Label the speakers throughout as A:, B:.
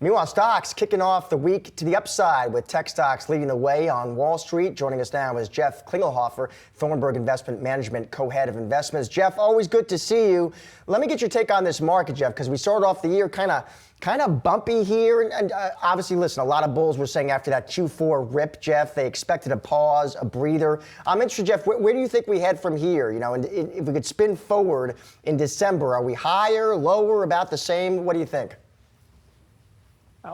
A: Meanwhile, stocks kicking off the week to the upside with tech stocks leading the way on Wall Street. Joining us now is Jeff Klingelhofer, Thornburg Investment Management co-head of investments. Jeff, always good to see you. Let me get your take on this market, Jeff, because we started off the year kind of bumpy here. And obviously, listen, a lot of bulls were saying after that Q4 rip, Jeff, they expected a pause, a breather. I'm interested, Jeff, where do you think we head from here? You know, and if we could spin forward in December, are we higher, lower, about the same? What do you think?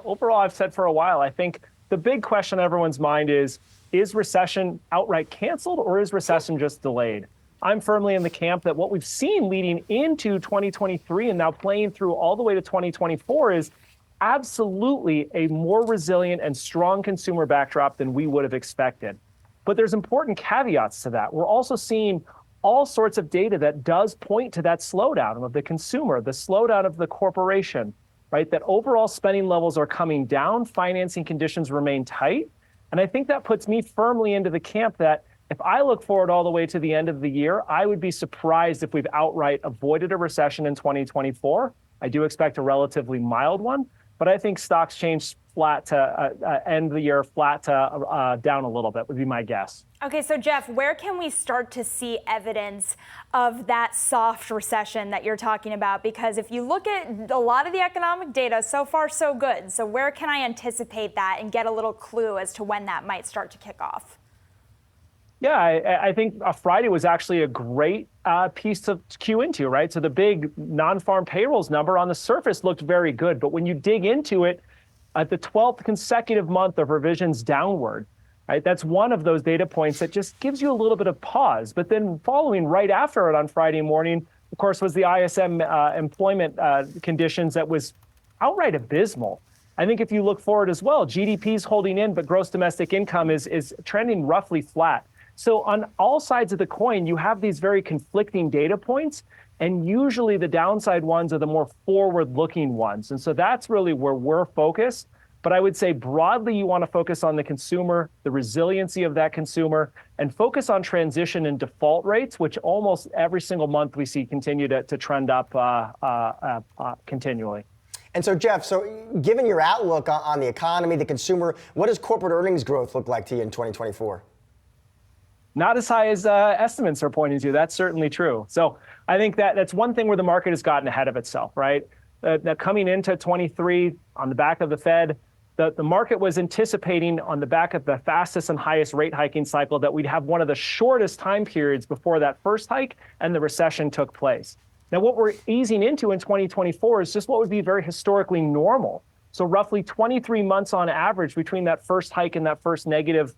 B: Overall, I've said for a while, I think the big question on everyone's mind is recession outright canceled or is recession just delayed? I'm firmly in the camp that what we've seen leading into 2023 and now playing through all the way to 2024 is absolutely a more resilient and strong consumer backdrop than we would have expected. But there's important caveats to that. We're also seeing all sorts of data that does point to that slowdown of the consumer, the slowdown of the corporation, right? That overall spending levels are coming down, financing conditions remain tight. And I think that puts me firmly into the camp that if I look forward all the way to the end of the year, I would be surprised if we've outright avoided a recession in 2024. I do expect a relatively mild one, but I think stocks change flat to end the year flat to down a little bit would be my guess.
C: Okay, so Jeff, where can we start to see evidence of that soft recession that you're talking about? Because if you look at a lot of the economic data, so far so good. So where can I anticipate that and get a little clue as to when that might start to kick off?
B: Yeah, I think Friday was actually a great piece to cue into, right? So the big non-farm payrolls number on the surface looked very good, but when you dig into it, at the 12th consecutive month of revisions downward, right? That's one of those data points that just gives you a little bit of pause. But then following right after it on Friday morning, of course, was the ISM employment conditions that was outright abysmal. I think if you look forward as well, GDP is holding in, but gross domestic income is trending roughly flat. So on all sides of the coin, you have these very conflicting data points, and usually the downside ones are the more forward-looking ones. And so that's really where we're focused. But I would say broadly, you want to focus on the consumer, the resiliency of that consumer, and focus on transition and default rates, which almost every single month we see continue to trend up continually.
A: And so, Jeff, given your outlook on the economy, the consumer, what does corporate earnings growth look like to you in 2024?
B: Not as high as estimates are pointing to. That's certainly true. So I think that's one thing where the market has gotten ahead of itself, right? Coming into 23 on the back of the Fed, the market was anticipating on the back of the fastest and highest rate hiking cycle that we'd have one of the shortest time periods before that first hike and the recession took place. Now, what we're easing into in 2024 is just what would be very historically normal. So roughly 23 months on average between that first hike and that first negative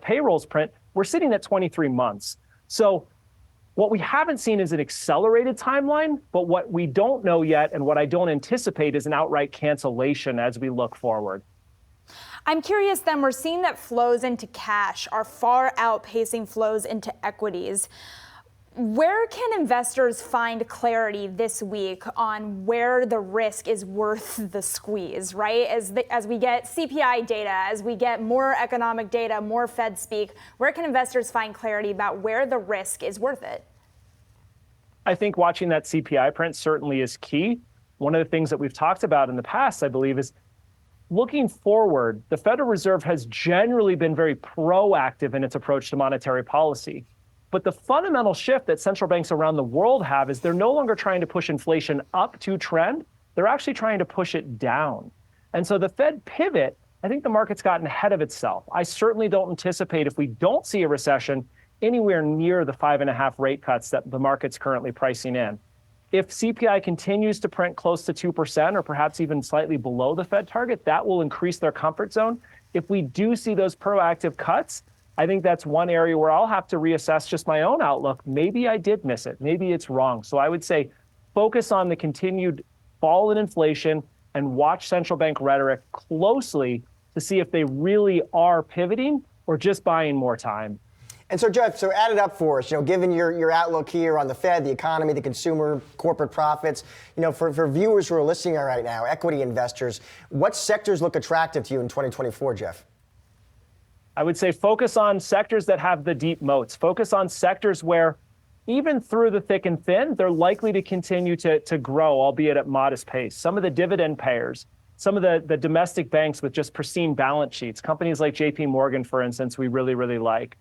B: payrolls print, we're sitting at 23 months. So what we haven't seen is an accelerated timeline, but what we don't know yet and what I don't anticipate is an outright cancellation as we look forward.
C: I'm curious then, we're seeing that flows into cash are far outpacing flows into equities. Where can investors find clarity this week on where the risk is worth the squeeze, right? As we get CPI data, as we get more economic data, more Fed speak, where can investors find clarity about where the risk is worth it?
B: I think watching that CPI print certainly is key. One of the things that we've talked about in the past, I believe, is looking forward, the Federal Reserve has generally been very proactive in its approach to monetary policy. But the fundamental shift that central banks around the world have is they're no longer trying to push inflation up to trend. They're actually trying to push it down. And so the Fed pivot, I think the market's gotten ahead of itself. I certainly don't anticipate, if we don't see a recession, anywhere near the 5.5 rate cuts that the market's currently pricing in. If CPI continues to print close to 2% or perhaps even slightly below the Fed target, that will increase their comfort zone. If we do see those proactive cuts, I think that's one area where I'll have to reassess just my own outlook. Maybe I did miss it. Maybe it's wrong. So I would say focus on the continued fall in inflation and watch central bank rhetoric closely to see if they really are pivoting or just buying more time.
A: And so, Jeff, add it up for us, given your outlook here on the Fed, the economy, the consumer, corporate profits, for viewers who are listening right now, equity investors, what sectors look attractive to you in 2024, Jeff?
B: I would say focus on sectors that have the deep moats. Focus on sectors where even through the thick and thin, they're likely to continue to grow, albeit at modest pace. Some of the dividend payers, some of the domestic banks with just pristine balance sheets, companies like JP Morgan, for instance, we really, really like.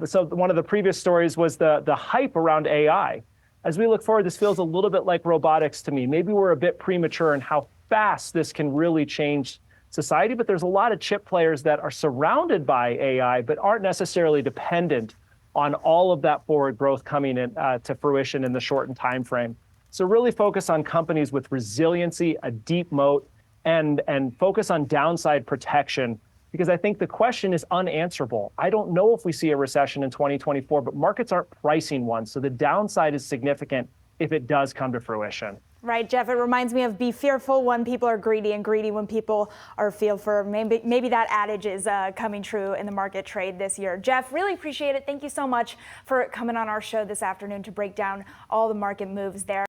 B: So one of the previous stories was the hype around AI. As we look forward, this feels a little bit like robotics to me. Maybe we're a bit premature in how fast this can really change society, but there's a lot of chip players that are surrounded by AI, but aren't necessarily dependent on all of that forward growth coming in, to fruition in the shortened time frame. So really focus on companies with resiliency, a deep moat, and focus on downside protection, because I think the question is unanswerable. I don't know if we see a recession in 2024, but markets aren't pricing one. So the downside is significant if it does come to fruition.
C: Right, Jeff, it reminds me of be fearful when people are greedy and greedy when people are fearful. Maybe that adage is coming true in the market trade this year. Jeff, really appreciate it. Thank you so much for coming on our show this afternoon to break down all the market moves there.